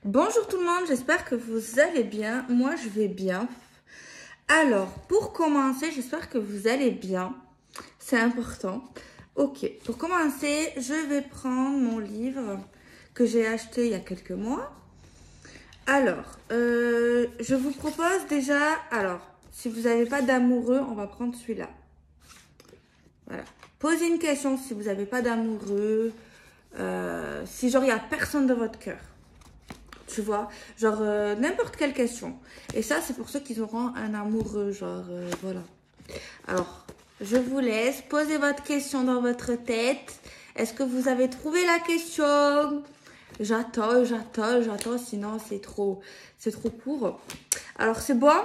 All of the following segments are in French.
Bonjour tout le monde, j'espère que vous allez bien. Moi, je vais bien. Alors, pour commencer, j'espère que vous allez bien. C'est important. Ok, pour commencer, je vais prendre mon livre que j'ai acheté il y a quelques mois. Alors, je vous propose déjà... Alors, si vous n'avez pas d'amoureux, on va prendre celui-là. Voilà. Posez une question si vous n'avez pas d'amoureux. Si genre, il n'y a personne de votre cœur. Tu vois, genre n'importe quelle question. Et ça, c'est pour ceux qui auront un amoureux, genre voilà. Alors, je vous laisse poser votre question dans votre tête. Est-ce que vous avez trouvé la question? J'attends, sinon c'est trop court. Alors, c'est bon?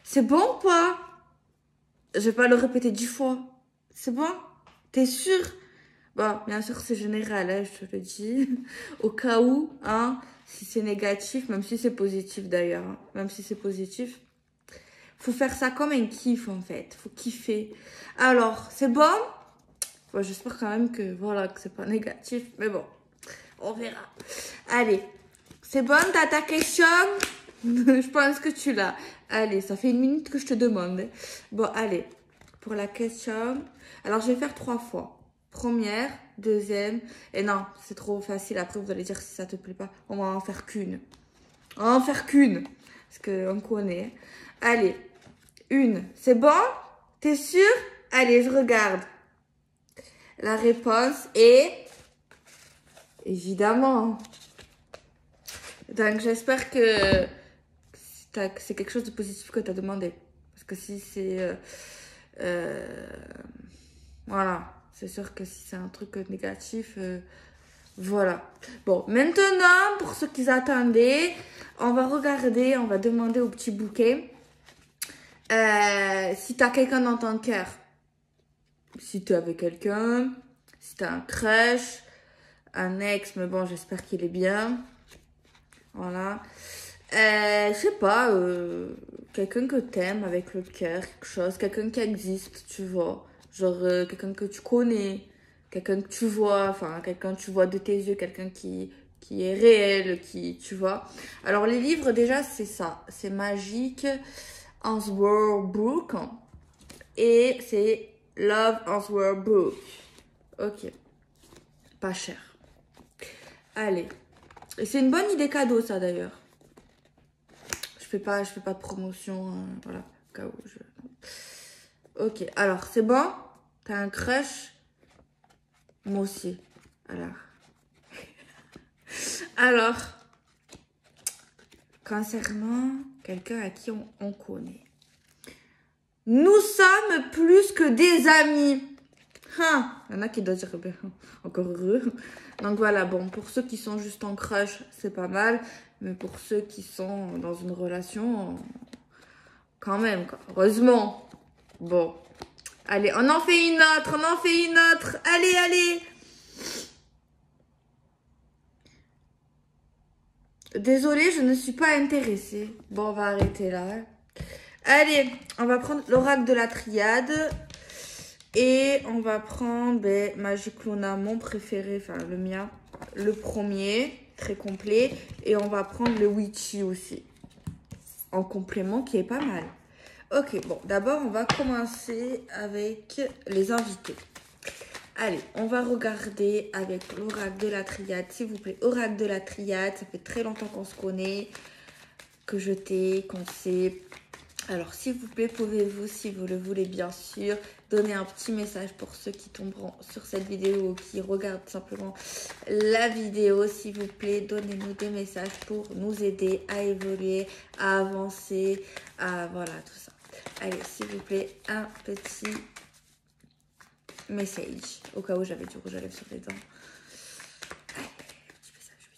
C'est bon ou pas? Je vais pas le répéter 10 fois. C'est bon? T'es sûr? Bon, bien sûr, c'est général, hein, je te le dis. Au cas où, hein, si c'est négatif, même si c'est positif d'ailleurs, hein, même si c'est positif, faut faire ça comme un kiff en fait. Faut kiffer. Alors, c'est bon? Bon, j'espère quand même que, voilà, que c'est pas négatif, mais bon, on verra. Allez, c'est bon, t'as ta question? Je pense que tu l'as. Allez, ça fait 1 minute que je te demande. Bon, allez, pour la question. Alors, je vais faire 3 fois. Première, deuxième. Et non, c'est trop facile. Après, vous allez dire si ça te plaît pas. On va en faire qu'une. On va en faire qu'une. Parce qu'on connaît. Allez, une. C'est bon? T'es sûr? Allez, je regarde. La réponse est... Évidemment. Donc, j'espère que c'est quelque chose de positif que tu as demandé. Parce que si c'est... voilà. C'est sûr que si c'est un truc négatif... voilà. Bon, maintenant, pour ceux qui attendaient, on va regarder, on va demander au petit bouquet si tu as quelqu'un dans ton cœur. Si tu es avec quelqu'un, si tu as un crush, un ex, mais bon, j'espère qu'il est bien. Voilà. Je sais pas, quelqu'un que t'aimes avec le cœur, quelque chose, quelqu'un qui existe, tu vois. Genre, quelqu'un que tu connais, quelqu'un que tu vois, enfin, quelqu'un que tu vois de tes yeux, quelqu'un qui est réel, tu vois. Alors, les livres, déjà, c'est ça. C'est Magic Answer Book et c'est Love Answer Book. Ok. Pas cher. Allez. Et c'est une bonne idée cadeau, ça, d'ailleurs. Je fais pas de promotion, voilà, au cas où Ok, alors, c'est bon? T'as un crush? Moi aussi. Alors, concernant quelqu'un à qui on connaît. Nous sommes plus que des amis. Il y en a qui doivent dire, ben, encore heureux. Donc voilà, bon, pour ceux qui sont juste en crush, c'est pas mal. Mais pour ceux qui sont dans une relation, quand même, quoi. Heureusement. Bon. Allez, on en fait une autre, Allez, allez. Désolée, je ne suis pas intéressée. Bon, on va arrêter là. Allez, on va prendre l'oracle de la triade. Et on va prendre Magic Luna, mon préféré, enfin le mien. Le premier, très complet. Et on va prendre le Witchy aussi. En complément, qui est pas mal. Ok, bon, d'abord, on va commencer avec les invités. Allez, on va regarder avec l'oracle de la triade. S'il vous plaît, oracle de la triade. Ça fait très longtemps qu'on se connaît, que je t'ai, qu'on sait. Alors, s'il vous plaît, pouvez-vous, si vous le voulez, bien sûr, donner un petit message pour ceux qui tomberont sur cette vidéo ou qui regardent simplement la vidéo. S'il vous plaît, donnez-nous des messages pour nous aider à évoluer, à avancer, à voilà, tout ça. Allez, s'il vous plaît, un petit message. Au cas où j'avais du rouge à lèvres sur les dents. Allez, petit message.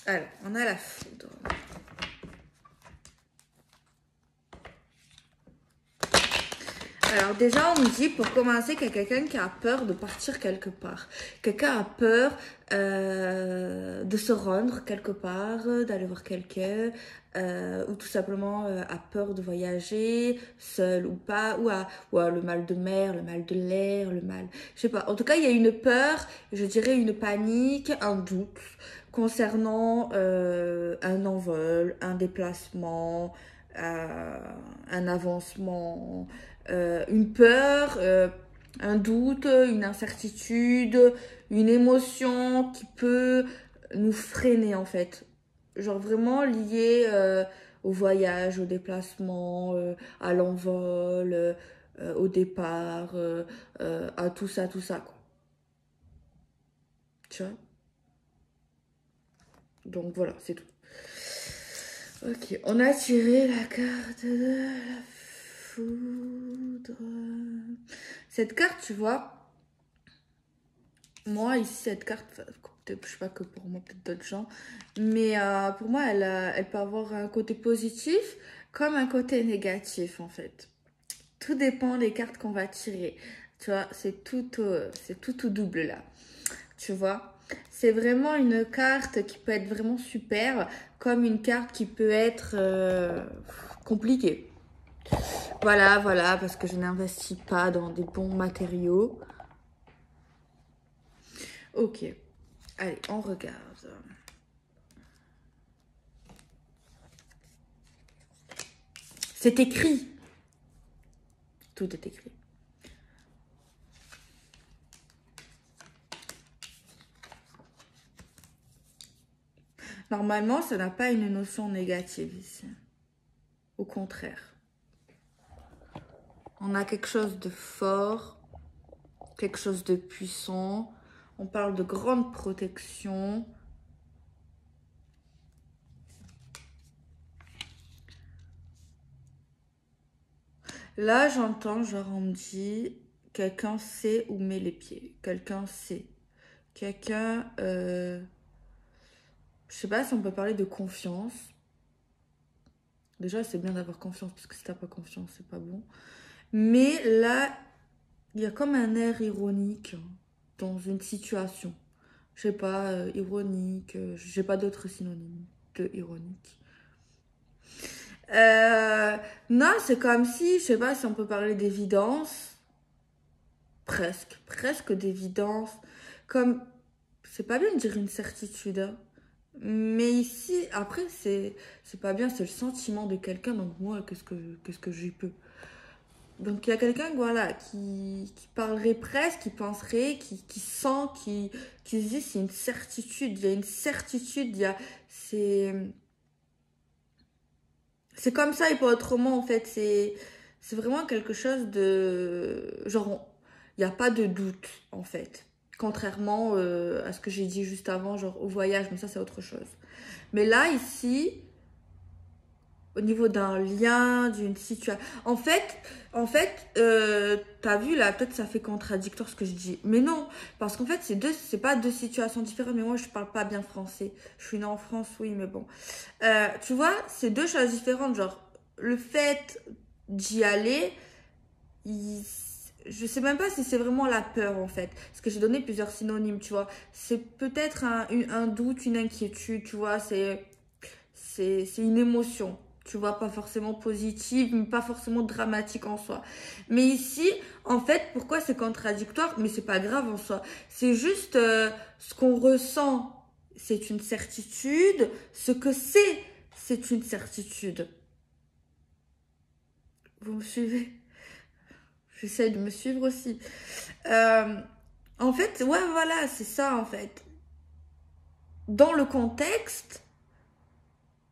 Alors, on a la foudre. Alors déjà, on me dit pour commencer qu'il y a quelqu'un qui a peur de partir quelque part. Quelqu'un a peur de se rendre quelque part, d'aller voir quelqu'un, ou tout simplement a peur de voyager, seul ou pas, ou a le mal de mer, le mal de l'air, le mal... Je sais pas. En tout cas, il y a une peur, je dirais une panique, un doute concernant un envol, un déplacement, un avancement, une peur, un doute, une incertitude, une émotion qui peut nous freiner en fait. Genre vraiment lié au voyage, au déplacement, à l'envol, au départ, à tout ça quoi. Tu vois? Donc voilà, c'est tout. Ok, on a tiré la carte de la foudre. Cette carte, tu vois, moi ici, cette carte, peut-être, je sais pas que pour moi, peut-être d'autres gens, mais pour moi, elle peut avoir un côté positif comme un côté négatif en fait. Tout dépend des cartes qu'on va tirer. Tu vois, c'est tout double là. Tu vois, c'est vraiment une carte qui peut être vraiment super, comme une carte qui peut être compliquée. Voilà, parce que je n'investis pas dans des bons matériaux. Ok, allez, on regarde. C'est écrit. Tout est écrit. Normalement, ça n'a pas une notion négative ici. Au contraire. On a quelque chose de fort, quelque chose de puissant. On parle de grande protection. Là, j'entends, genre, on me dit, quelqu'un sait où met les pieds. Quelqu'un sait. Quelqu'un, je sais pas si on peut parler de confiance. Déjà, c'est bien d'avoir confiance, parce que si t'as pas confiance, c'est pas bon. Mais là, il y a comme un air ironique dans une situation. Je sais pas, ironique, j'ai pas d'autres synonymes de ironique. Non, c'est comme si, je sais pas si on peut parler d'évidence. Presque d'évidence. Comme, c'est pas bien de dire une certitude, hein. Mais ici, après, c'est pas bien, c'est le sentiment de quelqu'un, donc moi, qu'est-ce que j'y peux? Donc il y a quelqu'un, voilà, qui parlerait presque, qui penserait, qui sent, qui se dit, c'est une certitude, il y a une certitude, c'est comme ça et pas autrement, en fait, c'est vraiment quelque chose de, genre, il n'y a pas de doute, en fait. Contrairement à ce que j'ai dit juste avant, genre au voyage, mais ça c'est autre chose. Mais là, ici, au niveau d'un lien, d'une situation. T'as vu là, peut-être ça fait contradictoire ce que je dis. Mais non, parce qu'en fait, c'est pas deux situations différentes. Mais moi, je parle pas bien français. Je suis née en France, oui, mais bon. Tu vois, c'est deux choses différentes. Genre, le fait d'y aller, je sais même pas si c'est vraiment la peur en fait. Parce que j'ai donné plusieurs synonymes, tu vois. C'est peut-être un doute, une inquiétude, tu vois. C'est une émotion, tu vois, pas forcément positive, mais pas forcément dramatique en soi. Mais ici, en fait, pourquoi c'est contradictoire? Mais c'est pas grave en soi. C'est juste ce qu'on ressent, c'est une certitude. Ce que c'est une certitude. Vous me suivez? J'essaie de me suivre aussi. Euh, En fait, ouais, voilà, c'est ça en fait. Dans le contexte,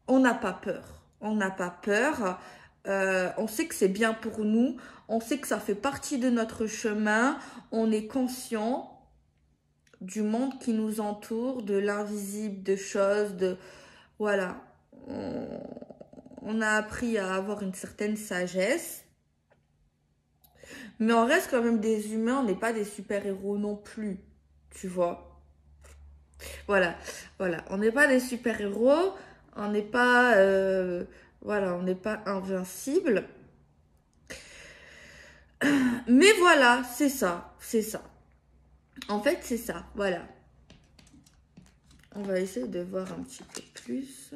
on n'a pas peur. On n'a pas peur. On sait que c'est bien pour nous. On sait que ça fait partie de notre chemin. On est conscient du monde qui nous entoure, de l'invisible, de choses, de... Voilà. On a appris à avoir une certaine sagesse. Mais on reste quand même des humains. On n'est pas des super-héros non plus. Tu vois? Voilà. Voilà. On n'est pas des super-héros. On n'est pas... voilà, on n'est pas invincible. Mais voilà, c'est ça, c'est ça. En fait, c'est ça, voilà. On va essayer de voir un petit peu plus.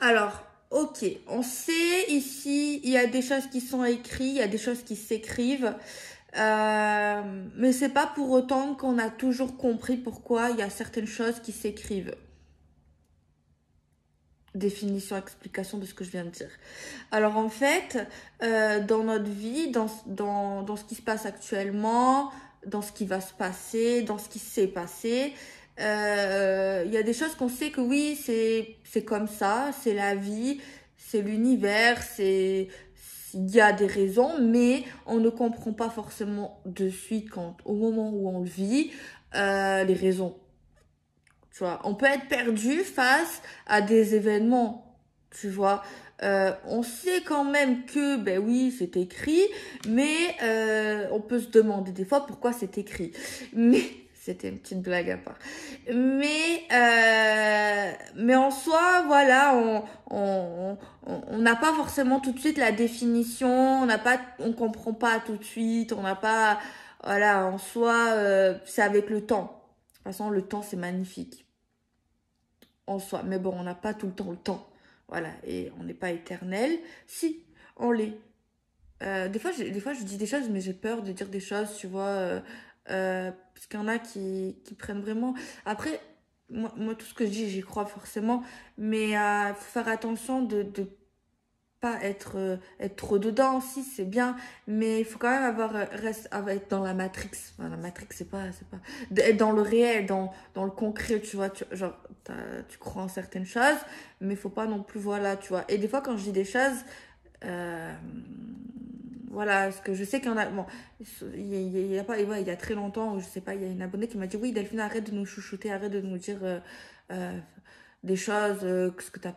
Alors, ok, on sait ici, il y a des choses qui sont écrites, il y a des choses qui s'écrivent. Mais c'est pas pour autant qu'on a toujours compris pourquoi il y a certaines choses qui s'écrivent. Définition, explication de ce que je viens de dire. Alors en fait, dans notre vie, dans ce qui se passe actuellement, dans ce qui va se passer, dans ce qui s'est passé, il y a des choses qu'on sait que oui, c'est comme ça, c'est la vie, c'est l'univers, il y a des raisons, mais on ne comprend pas forcément de suite au moment où on le vit, les raisons. Tu vois, on peut être perdu face à des événements, tu vois. On sait quand même que, ben oui, c'est écrit, mais on peut se demander des fois pourquoi c'est écrit. Mais c'était une petite blague à part. Mais en soi, voilà, on n'a pas forcément tout de suite la définition, on comprend pas tout de suite, on n'a pas, voilà, en soi, c'est avec le temps. De toute façon, le temps, c'est magnifique en soi. Mais bon, on n'a pas tout le temps le temps. Voilà, et on n'est pas éternel. Si, on l'est. Des fois, je dis des choses, mais j'ai peur de dire des choses, tu vois. Parce qu'il y en a qui prennent vraiment. Après, moi, tout ce que je dis, j'y crois forcément. Mais il faut faire attention de pas être trop dedans aussi, c'est bien, mais il faut quand même être dans la matrix. Enfin, la matrix, c'est pas être dans le réel, dans le concret, tu vois, genre tu crois en certaines choses, mais il faut pas non plus, voilà, tu vois. Et des fois quand je dis des choses, euh, voilà, parce que je sais qu'il y en a, bon, il y a pas, ouais, il y a très longtemps, je sais pas, il y a une abonnée qui m'a dit oui, Delphine, arrête de nous chouchouter, arrête de nous dire euh, des choses, ce que t'as,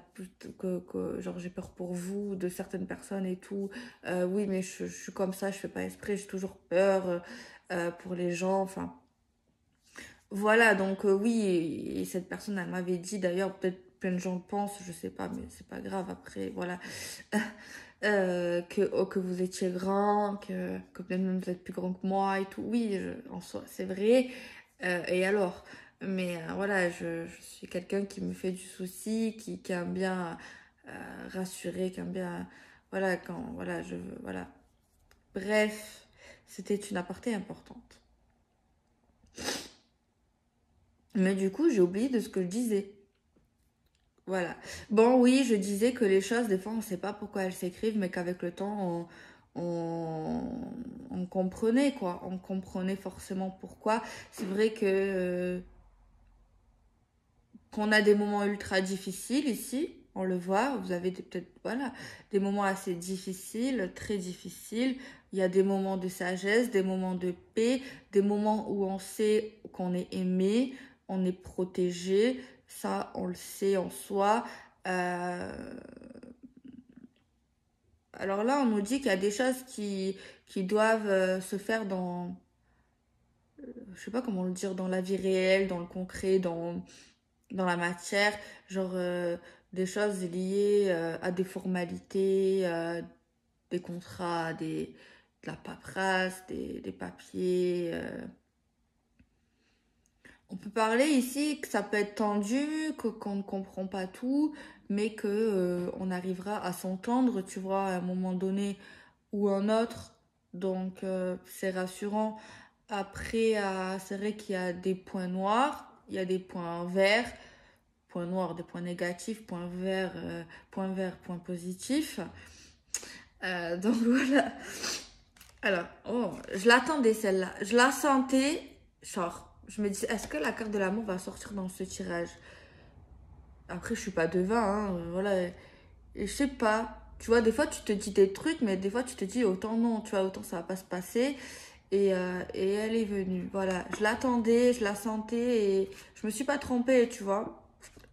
genre j'ai peur pour vous, de certaines personnes et tout. Oui, mais je suis comme ça, je fais pas exprès, j'ai toujours peur pour les gens, enfin. Voilà, donc oui, et cette personne, elle m'avait dit, d'ailleurs, peut-être plein de gens le pensent, je sais pas, mais c'est pas grave, après, voilà. Que vous étiez grand, que peut-être même vous êtes plus grand que moi et tout. Oui, en soi, c'est vrai. Et alors? Mais voilà, je suis quelqu'un qui me fait du souci, qui aime bien rassurer, qui aime bien. Voilà, voilà, voilà. Bref, c'était une aparté importante. Mais du coup, j'ai oublié de ce que je disais. Voilà. Bon, oui, je disais que les choses, des fois, on ne sait pas pourquoi elles s'écrivent, mais qu'avec le temps, on comprenait, quoi. On comprenait forcément pourquoi. C'est vrai que qu'on a des moments ultra difficiles ici, on le voit. Vous avez peut-être, voilà, des moments assez difficiles, très difficiles. Il y a des moments de sagesse, des moments de paix, des moments où on sait qu'on est aimé, on est protégé. Ça, on le sait en soi. Euh, alors là, on nous dit qu'il y a des choses qui doivent se faire je sais pas comment le dire, dans la vie réelle, dans le concret, dans la matière, genre des choses liées à des formalités, des contrats, de la paperasse, des papiers. On peut parler ici que ça peut être tendu, qu'on ne comprend pas tout, mais que on arrivera à s'entendre, tu vois, à un moment donné ou un autre. Donc c'est rassurant. Après, c'est vrai qu'il y a des points noirs, il y a des points verts, points noirs, des points négatifs, points verts, points positifs. Donc voilà. Alors, oh, je l'attendais celle-là. Je la sentais, genre, je me dis, est-ce que la carte de l'amour va sortir dans ce tirage? Après, je suis pas devin, hein, voilà. Et je sais pas. Tu vois, des fois, tu te dis des trucs, mais des fois, tu te dis, autant non, tu vois, autant ça va pas se passer. Et elle est venue. Voilà, je l'attendais, je la sentais et je me suis pas trompée, tu vois.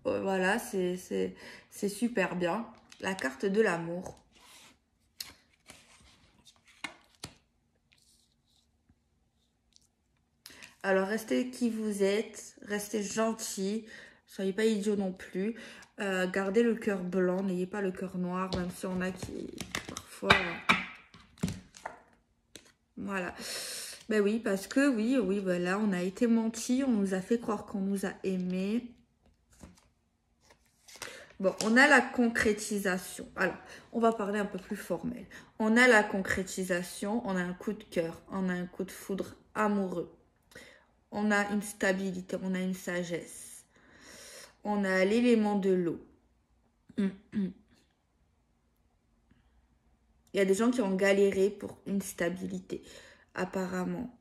Voilà, c'est super bien. La carte de l'amour. Alors, restez qui vous êtes, restez gentil, soyez pas idiot non plus. Gardez le cœur blanc, n'ayez pas le cœur noir, même si on a qui parfois Voilà. Ben oui, parce que oui, voilà, on a été menti, on nous a fait croire qu'on nous a aimés. Bon, on a la concrétisation. Alors, on va parler un peu plus formel. On a la concrétisation, on a un coup de cœur, on a un coup de foudre amoureux. On a une stabilité, on a une sagesse. On a l'élément de l'eau. Il y a des gens qui ont galéré pour une stabilité, apparemment.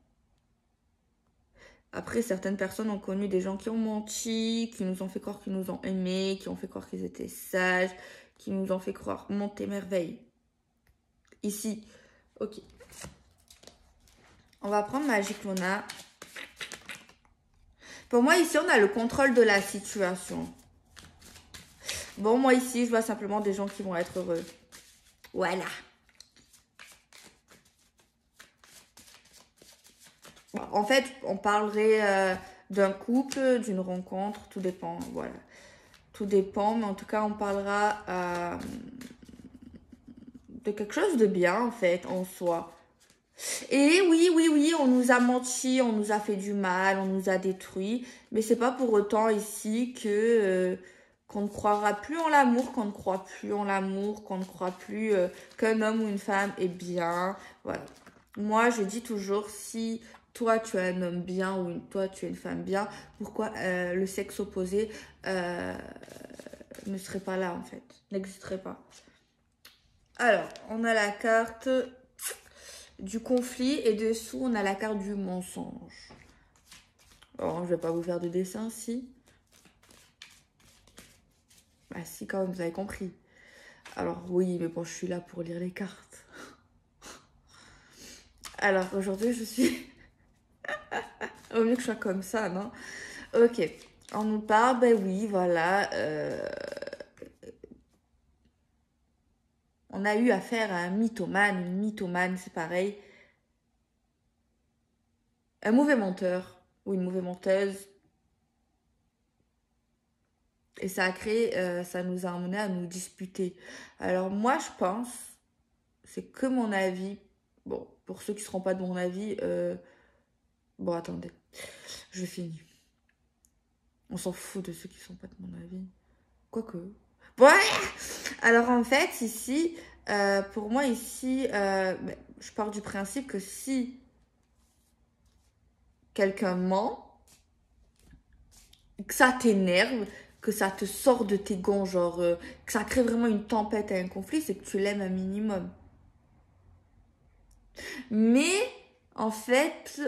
Après, certaines personnes ont connu des gens qui ont menti, qui nous ont fait croire qu'ils nous ont aimés, qui ont fait croire qu'ils étaient sages, qui nous ont fait croire monter merveille. Ici, ok. On va prendre Magic Luna. Pour moi, ici, on a le contrôle de la situation. Bon, moi, ici, je vois simplement des gens qui vont être heureux. Voilà. Bon, en fait, on parlerait d'un couple, d'une rencontre, tout dépend, voilà. Tout dépend, mais en tout cas, on parlera de quelque chose de bien, en fait, en soi. Et oui, on nous a menti, on nous a fait du mal, on nous a détruit, mais c'est pas pour autant ici que qu'on ne croira plus en l'amour, qu'on ne croit plus en l'amour, qu'on ne croit plus qu'un homme ou une femme est bien. Voilà. Moi, je dis toujours, si toi tu es un homme bien ou toi tu es une femme bien, pourquoi le sexe opposé ne serait pas là en fait, n'existerait pas. Alors, on a la carte du conflit et dessous on a la carte du mensonge. Alors, je vais pas vous faire de dessin, si. Bah si, quand même, vous avez compris. Alors oui, mais bon, je suis là pour lire les cartes. Alors, aujourd'hui, je suis... Au mieux que je sois comme ça, non? Ok, on nous parle, ben oui, voilà. On a eu affaire à un mythomane, une mythomane, c'est pareil. Un mauvais menteur ou une mauvaise menteuse. Et ça a créé, ça nous a amené à nous disputer. Alors moi, je pense, c'est que mon avis. Bon, pour ceux qui ne seront pas de mon avis, bon, attendez, je finis. On s'en fout de ceux qui ne sont pas de mon avis. Quoique. Ouais. Alors en fait, ici, pour moi, ici, je pars du principe que si quelqu'un ment, que ça t'énerve, que ça te sort de tes gonds, genre, que ça crée vraiment une tempête et un conflit, c'est que tu l'aimes un minimum. Mais, en fait,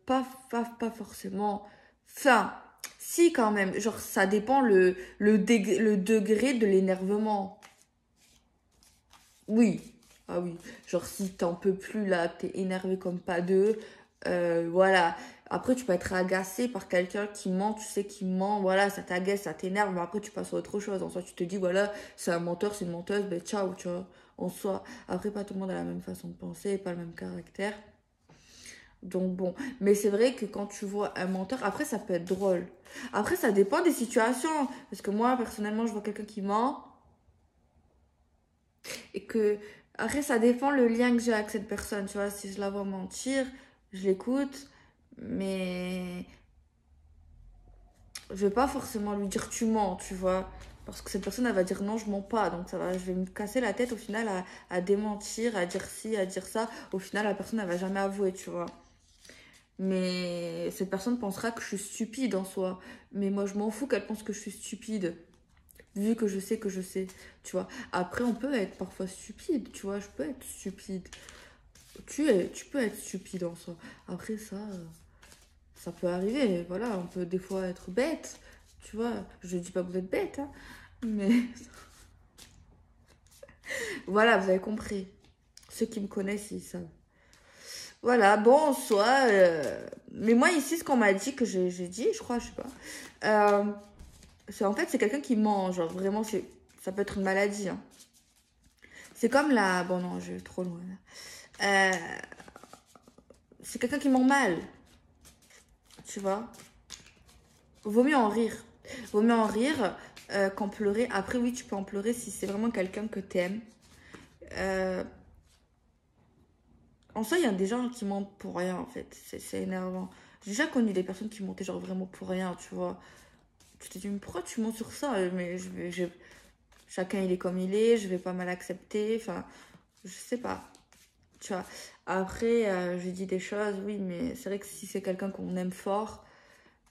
pas forcément. Enfin, si quand même, genre, ça dépend le degré de l'énervement. Oui, ah oui, genre si t'en peux plus là, t'es énervé comme pas deux, voilà. Après, tu peux être agacé par quelqu'un qui ment, tu sais qu'il ment, voilà, ça t'agace, ça t'énerve, mais après tu passes à autre chose. En soi, tu te dis, voilà, c'est un menteur, c'est une menteuse, ben ciao, tu vois, en soi. Après, pas tout le monde a la même façon de penser, pas le même caractère. Donc bon, mais c'est vrai que quand tu vois un menteur, après ça peut être drôle. Après, ça dépend des situations, parce que moi, personnellement, je vois quelqu'un qui ment. Et que, après, ça dépend le lien que j'ai avec cette personne, tu vois. Si je la vois mentir, je l'écoute, mais je vais pas forcément lui dire tu mens, tu vois. Parce que cette personne, elle va dire non, je mens pas. Donc, ça va, je vais me casser la tête au final à démentir, à dire ci, à dire ça. Au final, la personne, elle va jamais avouer, tu vois. Mais cette personne pensera que je suis stupide en soi. Mais moi, je m'en fous qu'elle pense que je suis stupide. Vu que je sais, tu vois. Après, on peut être parfois stupide, tu vois. Je peux être stupide. Tu peux être stupide en soi. Après, ça peut arriver. Voilà, on peut des fois être bête, tu vois. Je dis pas que vous êtes bête, hein, mais voilà, vous avez compris. Ceux qui me connaissent, ils savent. Voilà, bon, en soi. Mais moi, ici, ce qu'on m'a dit, que j'ai dit, je crois, je sais pas. En fait, c'est quelqu'un qui ment. Genre, vraiment, ça peut être une maladie. Hein. C'est comme la. Bon, non, je vais trop loin là. C'est quelqu'un qui ment mal. Tu vois. Vaut mieux en rire. Vaut mieux en rire qu'en pleurer. Après, oui, tu peux en pleurer si c'est vraiment quelqu'un que t'aimes. Euh, En soi, il y a des gens qui mentent pour rien, en fait. C'est énervant. J'ai déjà connu des personnes qui mentaient genre vraiment pour rien, tu vois. Tu te dis, mais pourquoi tu mens sur ça? Mais chacun, il est comme il est, je vais pas mal accepter. Enfin, je sais pas. Tu vois. Après, je dis des choses, oui, mais c'est vrai que si c'est quelqu'un qu'on aime fort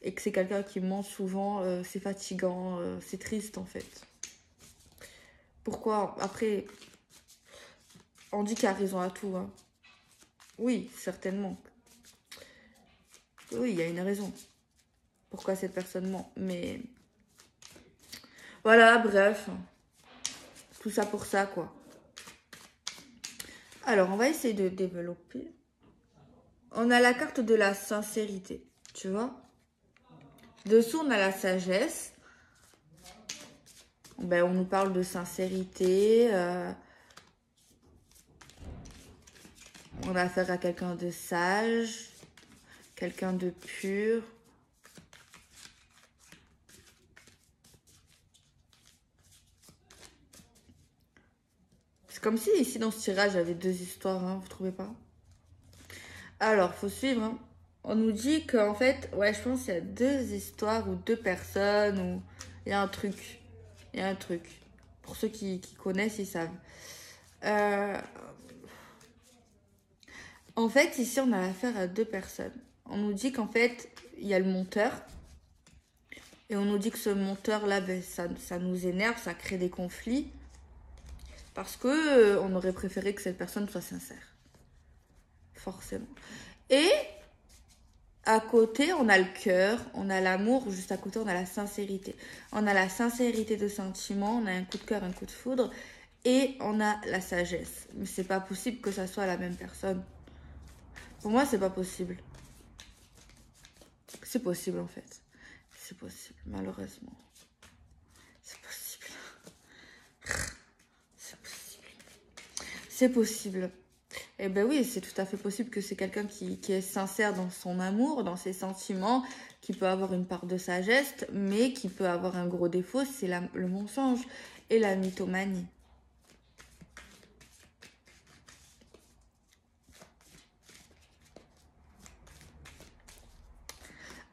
et que c'est quelqu'un qui ment souvent, c'est fatigant, c'est triste, en fait. Pourquoi? Après, on dit qu'il y a raison à tout, hein. Oui, certainement. Oui, il y a une raison. Pourquoi cette personne ment. Mais voilà, bref. Tout ça pour ça, quoi. Alors, on va essayer de développer. On a la carte de la sincérité, tu vois. Dessous, on a la sagesse. Ben, on nous parle de sincérité. On a affaire à quelqu'un de sage, quelqu'un de pur. C'est comme si ici dans ce tirage, il y avait deux histoires, hein, vous trouvez pas? Alors, faut suivre, hein. On nous dit qu'en fait, ouais, je pense qu'il y a deux histoires ou deux personnes ou il y a un truc. Il y a un truc. Pour ceux qui connaissent, ils savent. Euh, En fait, ici, on a affaire à deux personnes. On nous dit qu'en fait, il y a le monteur. Et on nous dit que ce monteur-là, ben, ça nous énerve, ça crée des conflits. Parce que on aurait préféré que cette personne soit sincère. Forcément. Et à côté, on a le cœur, on a l'amour. Juste à côté, on a la sincérité. On a la sincérité de sentiment, on a un coup de cœur, un coup de foudre. Et on a la sagesse. Mais c'est pas possible que ça soit la même personne. Pour moi, c'est pas possible. C'est possible en fait. C'est possible, malheureusement. C'est possible. C'est possible. C'est possible. Eh ben oui, c'est tout à fait possible que c'est quelqu'un qui est sincère dans son amour, dans ses sentiments, qui peut avoir une part de sagesse, mais qui peut avoir un gros défaut, c'est le mensonge et la mythomanie.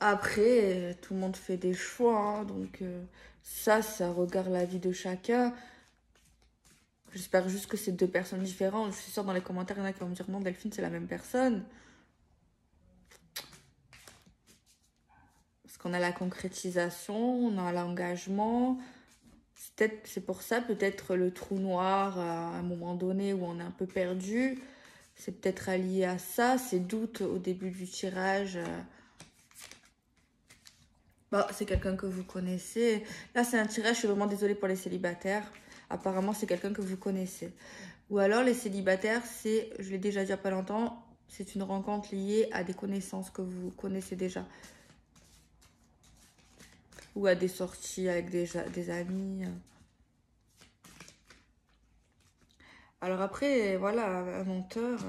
Après, tout le monde fait des choix, hein, donc ça regarde la vie de chacun. J'espère juste que c'est deux personnes différentes. Je suis sûre dans les commentaires, il y en a qui vont me dire non, Delphine, c'est la même personne. Parce qu'on a la concrétisation, on a l'engagement. C'est pour ça, peut-être le trou noir à un moment donné où on est un peu perdu. C'est peut-être lié à ça, ces doutes au début du tirage. Bon, c'est quelqu'un que vous connaissez. Là, c'est un tirage, je suis vraiment désolée pour les célibataires. Apparemment, c'est quelqu'un que vous connaissez. Ou alors, les célibataires, je l'ai déjà dit il n'y a pas longtemps, c'est une rencontre liée à des connaissances que vous connaissez déjà. Ou à des sorties avec des amis. Alors après, voilà, un menteur.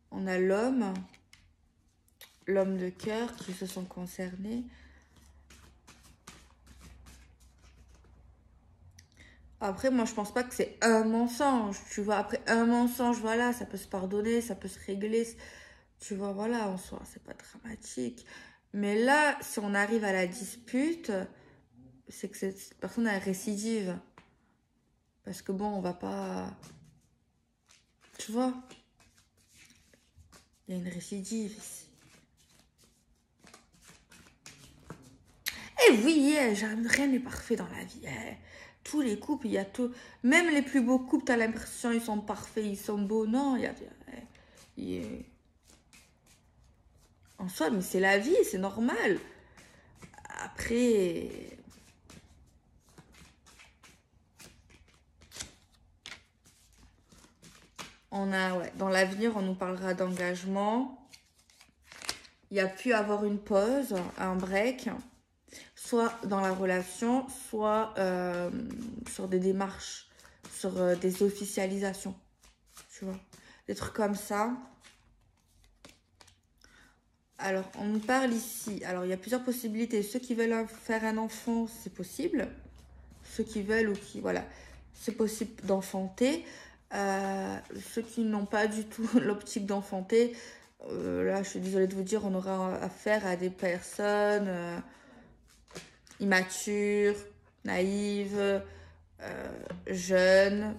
On a l'homme de cœur qui se sont concernés. Après, moi, je pense pas que c'est un mensonge, tu vois. Après, un mensonge, voilà, ça peut se pardonner, ça peut se régler. Tu vois, voilà, en soi, c'est pas dramatique. Mais là, si on arrive à la dispute, c'est que cette personne est récidive. Parce que bon, on va pas... Tu vois, il y a une récidive ici. Eh oui, rien n'est parfait dans la vie. Tous les couples, il y a tout. Même les plus beaux couples, t'as l'impression ils sont parfaits, ils sont beaux. Non, en soi, mais c'est la vie, c'est normal. Après, on a, ouais, dans l'avenir, on nous parlera d'engagement. Il y a pu avoir une pause, un break, soit dans la relation, soit sur des démarches, sur des officialisations, tu vois, des trucs comme ça. Alors, on nous parle ici. Alors, il y a plusieurs possibilités. Ceux qui veulent faire un enfant, c'est possible. Ceux qui veulent ou qui, voilà, c'est possible d'enfanter. Ceux qui n'ont pas du tout l'optique d'enfanter, là, je suis désolée de vous dire, on aura affaire à des personnes immatures, naïves, jeunes,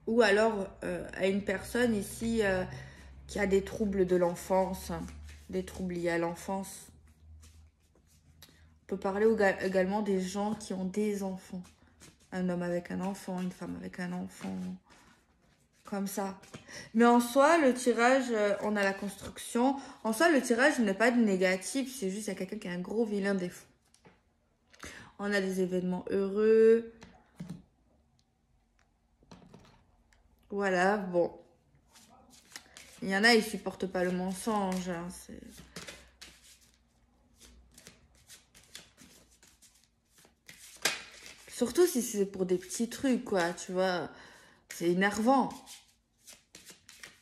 ou alors à une personne ici qui a des troubles de l'enfance, des troubles liés à l'enfance. On peut parler également des gens qui ont des enfants. Un homme avec un enfant, une femme avec un enfant, comme ça. Mais en soi, le tirage, on a la construction. En soi, le tirage n'est pas de négatif, c'est juste qu'il y a quelqu'un qui a un gros vilain défaut. On a des événements heureux. Voilà, bon. Il y en a, ils supportent pas le mensonge. Hein, surtout si c'est pour des petits trucs, quoi, tu vois. C'est énervant.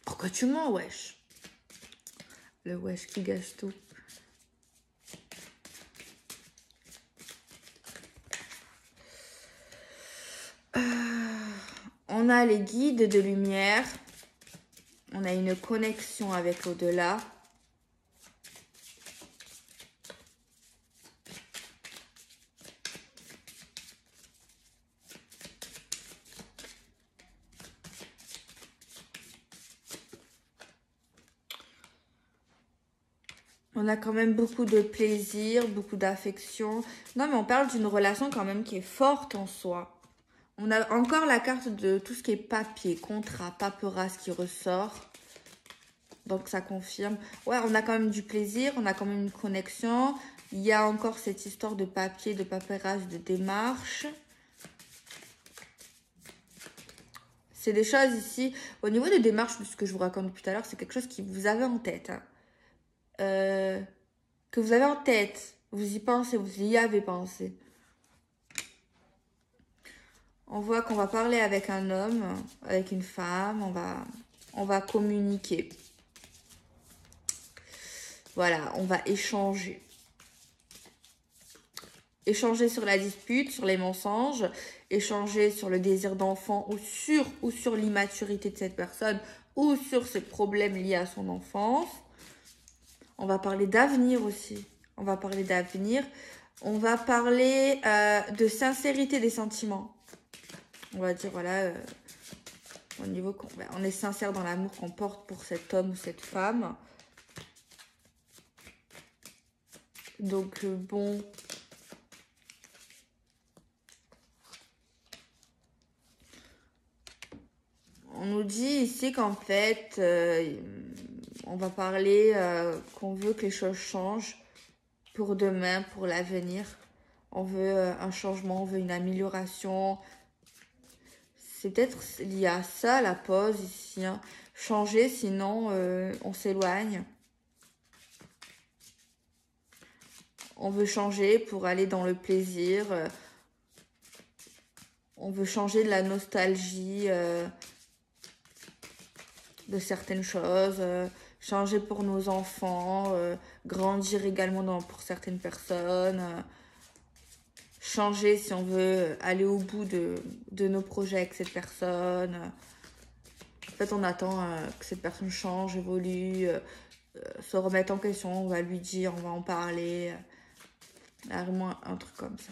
Pourquoi tu mens, wesh? Le wesh qui gâche tout. On a les guides de lumière. On a une connexion avec l'au-delà. On a quand même beaucoup de plaisir, beaucoup d'affection. Non, mais on parle d'une relation quand même qui est forte en soi. On a encore la carte de tout ce qui est papier, contrat, paperasse qui ressort. Donc ça confirme. Ouais, on a quand même du plaisir, on a quand même une connexion. Il y a encore cette histoire de papier, de paperasse, de démarche. C'est des choses ici. Au niveau des démarches, de ce que je vous raconte depuis tout à l'heure, c'est quelque chose qui vous avez en tête. Hein. Que vous avez en tête. Vous y pensez, vous y avez pensé. On voit qu'on va parler avec un homme, avec une femme, on va communiquer. Voilà, on va échanger. Échanger sur la dispute, sur les mensonges, échanger sur le désir d'enfant ou sur l'immaturité de cette personne ou sur ses problèmes liés à son enfance. On va parler d'avenir aussi. On va parler d'avenir. On va parler de sincérité des sentiments. On va dire, voilà, au niveau on est sincère dans l'amour qu'on porte pour cet homme ou cette femme. Donc, bon. On nous dit ici qu'en fait, on va parler qu'on veut que les choses changent pour demain, pour l'avenir. On veut un changement, on veut une amélioration. C'est peut-être lié à ça, la pause ici. Hein. Changer, sinon on s'éloigne. On veut changer pour aller dans le plaisir. On veut changer de la nostalgie de certaines choses. Changer pour nos enfants. Grandir également pour certaines personnes. Changer si on veut aller au bout de nos projets avec cette personne. En fait, on attend que cette personne change, évolue, se remette en question. On va lui dire, on va en parler. Vraiment un truc comme ça.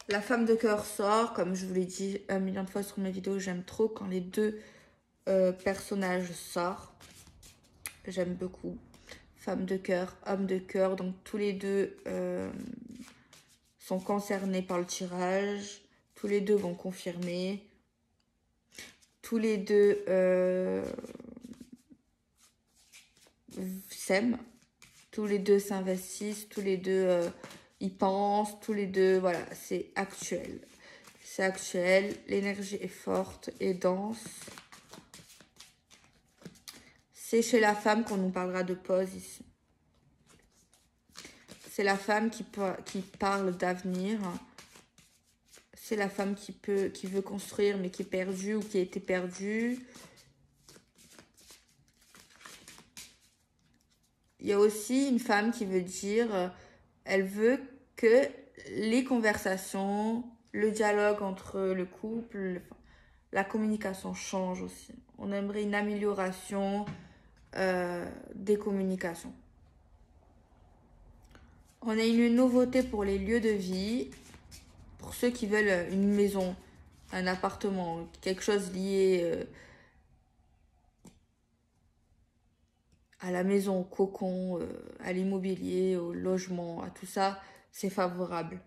La femme de cœur sort, comme je vous l'ai dit un million de fois sur mes vidéos, j'aime trop quand les deux personnages sortent. J'aime beaucoup. Femme de cœur, homme de cœur, donc tous les deux sont concernés par le tirage. Tous les deux vont confirmer. Tous les deux s'aiment. Tous les deux s'investissent. Tous les deux y pensent. Tous les deux, voilà, c'est actuel. C'est actuel. L'énergie est forte et dense. C'est chez la femme qu'on nous parlera de pause ici. C'est la femme qui parle d'avenir. C'est la femme qui veut construire mais qui est perdue ou qui a été perdue. il y a aussi une femme qui veut dire, elle veut que les conversations, le dialogue entre le couple, la communication change aussi. On aimerait une amélioration des communications. On a une nouveauté pour les lieux de vie. Pour ceux qui veulent une maison, un appartement, quelque chose lié à la maison, au cocon, à l'immobilier, au logement, à tout ça, c'est favorable.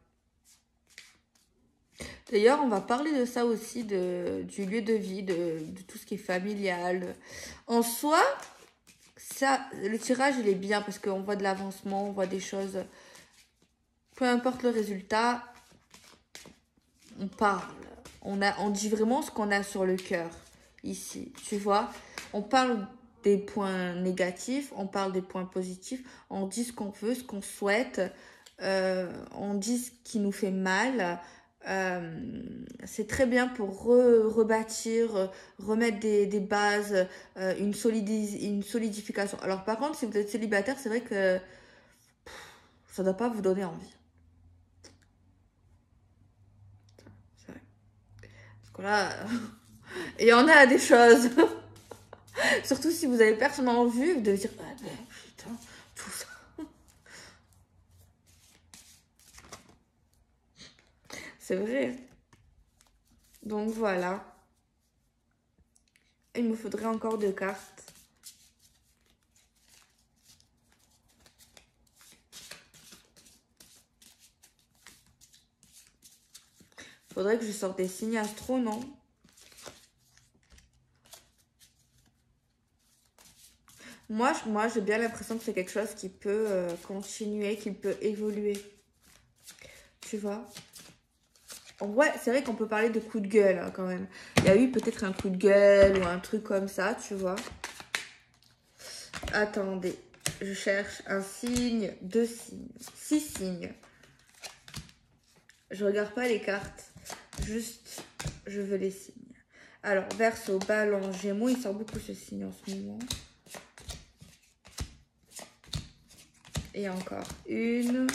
D'ailleurs, on va parler de ça aussi, du lieu de vie, de tout ce qui est familial. En soi, ça, le tirage, il est bien parce qu'on voit de l'avancement, on voit des choses. Peu importe le résultat, on parle. On dit vraiment ce qu'on a sur le cœur, ici. Tu vois, on parle des points négatifs, on parle des points positifs, on dit ce qu'on veut, ce qu'on souhaite, on dit ce qui nous fait mal. C'est très bien pour rebâtir, remettre des bases, une solidification. Alors par contre, si vous êtes célibataire, c'est vrai que ça ne doit pas vous donner envie. C'est vrai. Parce que là, il y en a des choses. Surtout si vous avez personnellement vu, vous devez dire, ah ben putain, tout ça. C'est vrai. Donc voilà. Il me faudrait encore 2 cartes. Faudrait que je sorte des signes astro, non? Moi j'ai bien l'impression que c'est quelque chose qui peut continuer, qui peut évoluer. Tu vois? Ouais, c'est vrai qu'on peut parler de coup de gueule hein, quand même. Il y a eu peut-être un coup de gueule ou un truc comme ça, tu vois. Attendez, je cherche un signe, 2 signes, 6 signes. Je regarde pas les cartes, juste je veux les signes. Alors, Verseau, Balance, Gémeaux, il sort beaucoup ce signe en ce moment. Et encore une.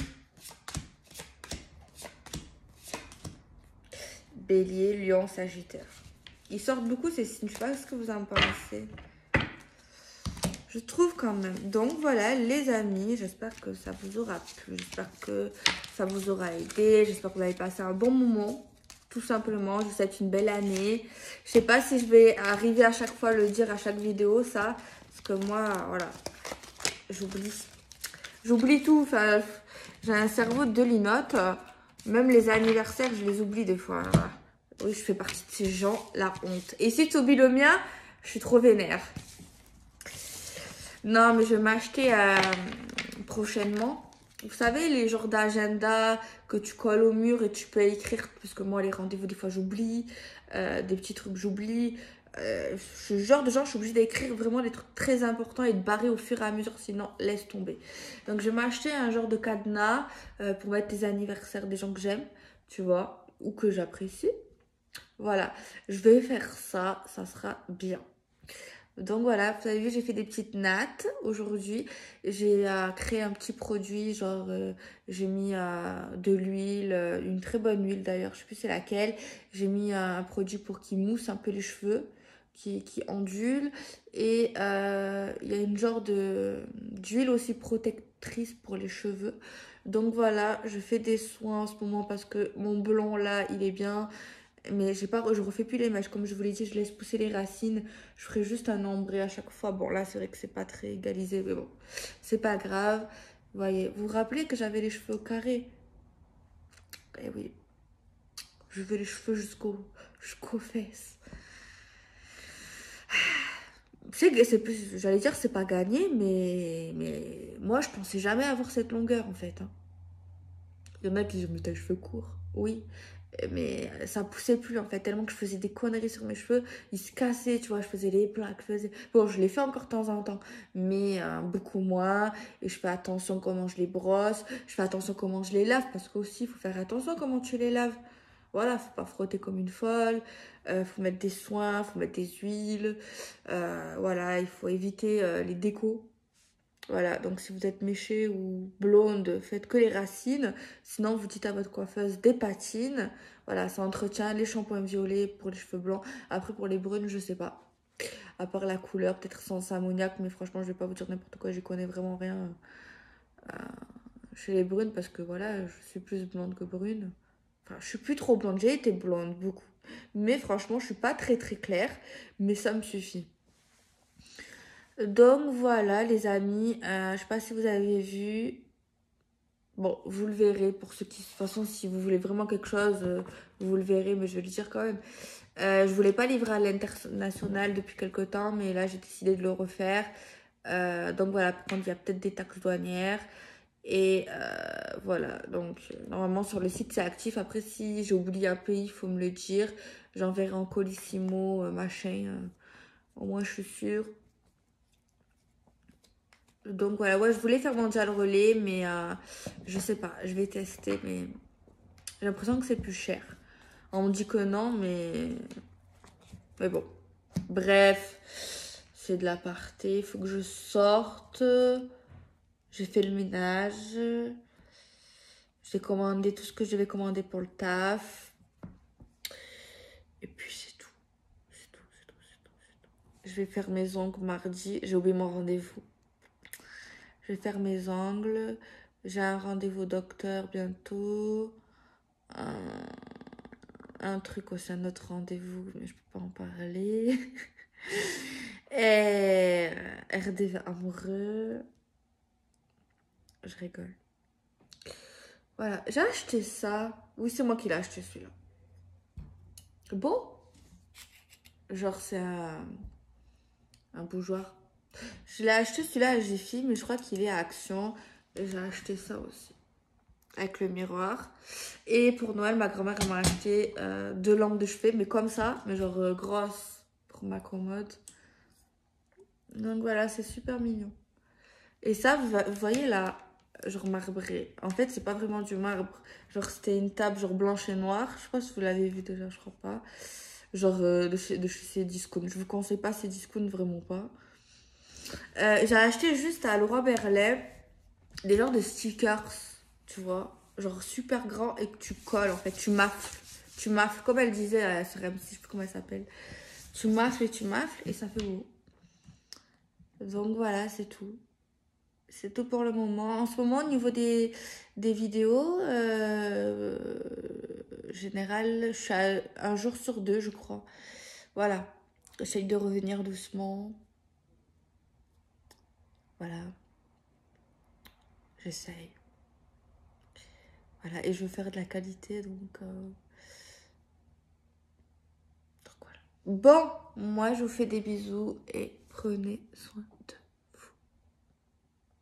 Bélier, Lion, Sagittaire. Ils sortent beaucoup ces signes. Je sais pas ce que vous en pensez. Je trouve quand même. Donc voilà les amis, j'espère que ça vous aura plu. J'espère que ça vous aura aidé. J'espère que vous avez passé un bon moment. Tout simplement, je vous souhaite une belle année. Je sais pas si je vais arriver à chaque fois le dire à chaque vidéo ça. Parce que moi, voilà, j'oublie. J'oublie tout. Enfin, j'ai un cerveau de linotte. Même les anniversaires, je les oublie des fois. Voilà. Oui, je fais partie de ces gens, la honte. Et si tu oublies le mien, je suis trop vénère. Non, mais je vais m'acheter prochainement. Vous savez, les genres d'agenda que tu colles au mur et tu peux écrire. Parce que moi, les rendez-vous, des fois, j'oublie. Des petits trucs, j'oublie. Je suis le genre de gens, je suis obligée d'écrire vraiment des trucs très importants et de barrer au fur et à mesure. Sinon, laisse tomber. Donc, je vais m'acheter un genre de cadenas pour mettre les anniversaires des gens que j'aime. Tu vois. Ou que j'apprécie. Voilà. Je vais faire ça. Ça sera bien. Donc voilà, vous avez vu, j'ai fait des petites nattes aujourd'hui. J'ai créé un petit produit, genre j'ai mis de l'huile, une très bonne huile d'ailleurs, je sais plus c'est laquelle. J'ai mis un produit pour qu'il mousse un peu les cheveux, qui ondule. Et il y a une genre d'huile aussi protectrice pour les cheveux. Donc voilà, je fais des soins en ce moment parce que mon blond là, il est bien. Mais j'ai pas, je refais plus les mèches. Comme je vous l'ai dit, je laisse pousser les racines. Je ferai juste un ombré à chaque fois. Bon, là, c'est vrai que c'est pas très égalisé, mais bon, c'est pas grave. Vous voyez, vous vous rappelez que j'avais les cheveux carrés? Eh oui, je veux les cheveux jusqu'aux fesses. Je sais que c'est plus, j'allais dire, c'est pas gagné, mais moi, je pensais jamais avoir cette longueur, en fait. Hein. Il y en a qui disent, mais t'as les cheveux courts. Oui, mais ça poussait plus en fait, tellement que je faisais des conneries sur mes cheveux, ils se cassaient, tu vois, je faisais les plaques, bon, je les fais encore de temps en temps, mais beaucoup moins, et je fais attention comment je les brosse, je fais attention comment je les lave, parce qu'aussi, il faut faire attention comment tu les laves. Voilà, faut pas frotter comme une folle, faut mettre des soins, faut mettre des huiles, voilà, il faut éviter les décos. Voilà, donc si vous êtes méchée ou blonde, faites que les racines. Sinon, vous dites à votre coiffeuse des patines. Voilà, ça entretient les shampoings violets pour les cheveux blancs. Après, pour les brunes, je sais pas. À part la couleur, peut-être sans ammoniac, mais franchement, je vais pas vous dire n'importe quoi. J'y connais vraiment rien chez les brunes parce que voilà, je suis plus blonde que brune. Enfin, je suis plus trop blonde. J'ai été blonde beaucoup. Mais franchement, je suis pas très très claire. Mais ça me suffit. Donc voilà les amis, je sais pas si vous avez vu, bon vous le verrez pour ceux qui, de toute façon si vous voulez vraiment quelque chose, vous le verrez mais je vais le dire quand même. Je voulais pas livrer à l'international depuis quelque temps mais là j'ai décidé de le refaire. Donc voilà, par contre il y a peut-être des taxes douanières et voilà, donc normalement sur le site c'est actif, après si j'ai oublié un pays il faut me le dire, j'enverrai en colissimo machin, au moins je suis sûre. Donc voilà, ouais, je voulais faire mon gel relais, mais je sais pas, je vais tester, mais j'ai l'impression que c'est plus cher. On me dit que non, mais bon. Bref, c'est de l'aparté, il faut que je sorte. J'ai fait le ménage. J'ai commandé tout ce que je devais commander pour le taf. Et puis c'est tout. C'est tout, c'est tout, c'est tout, c'est tout. Je vais faire mes ongles mardi. J'ai oublié mon rendez-vous. Je vais faire mes ongles. J'ai un rendez-vous docteur bientôt. Un truc aussi, un autre rendez-vous, mais je peux pas en parler. Et RDV amoureux. Je rigole. Voilà, j'ai acheté ça. Oui, c'est moi qui l'ai acheté celui-là. Bon. Genre, c'est un bougeoir. Je l'ai acheté celui-là à Jiffy, mais je crois qu'il est à Action. Et j'ai acheté ça aussi. Avec le miroir. Et pour Noël, ma grand-mère m'a acheté 2 lampes de chevet, mais comme ça, mais genre grosses pour ma commode. Donc voilà, c'est super mignon. Et ça, vous voyez là, genre marbré. En fait, c'est pas vraiment du marbre. Genre, c'était une table genre blanche et noire. Je sais pas si vous l'avez vu déjà, je crois pas. Genre de chez Cdiscount. Je vous conseille pas Cdiscount, vraiment pas. J'ai acheté juste à Leroy Merlin des genres de stickers, tu vois. Genre super grand et que tu colles en fait. Tu maffles. Tu maffles, comme elle disait à la CRM, je sais plus comment elle s'appelle. Tu maffles et ça fait beau. Donc voilà, c'est tout. C'est tout pour le moment. En ce moment, au niveau des vidéos, général, je suis à 1 jour sur 2, je crois. Voilà. J'essaye de revenir doucement. Voilà. J'essaye. Voilà. Et je veux faire de la qualité, donc voilà. Bon, moi, je vous fais des bisous et prenez soin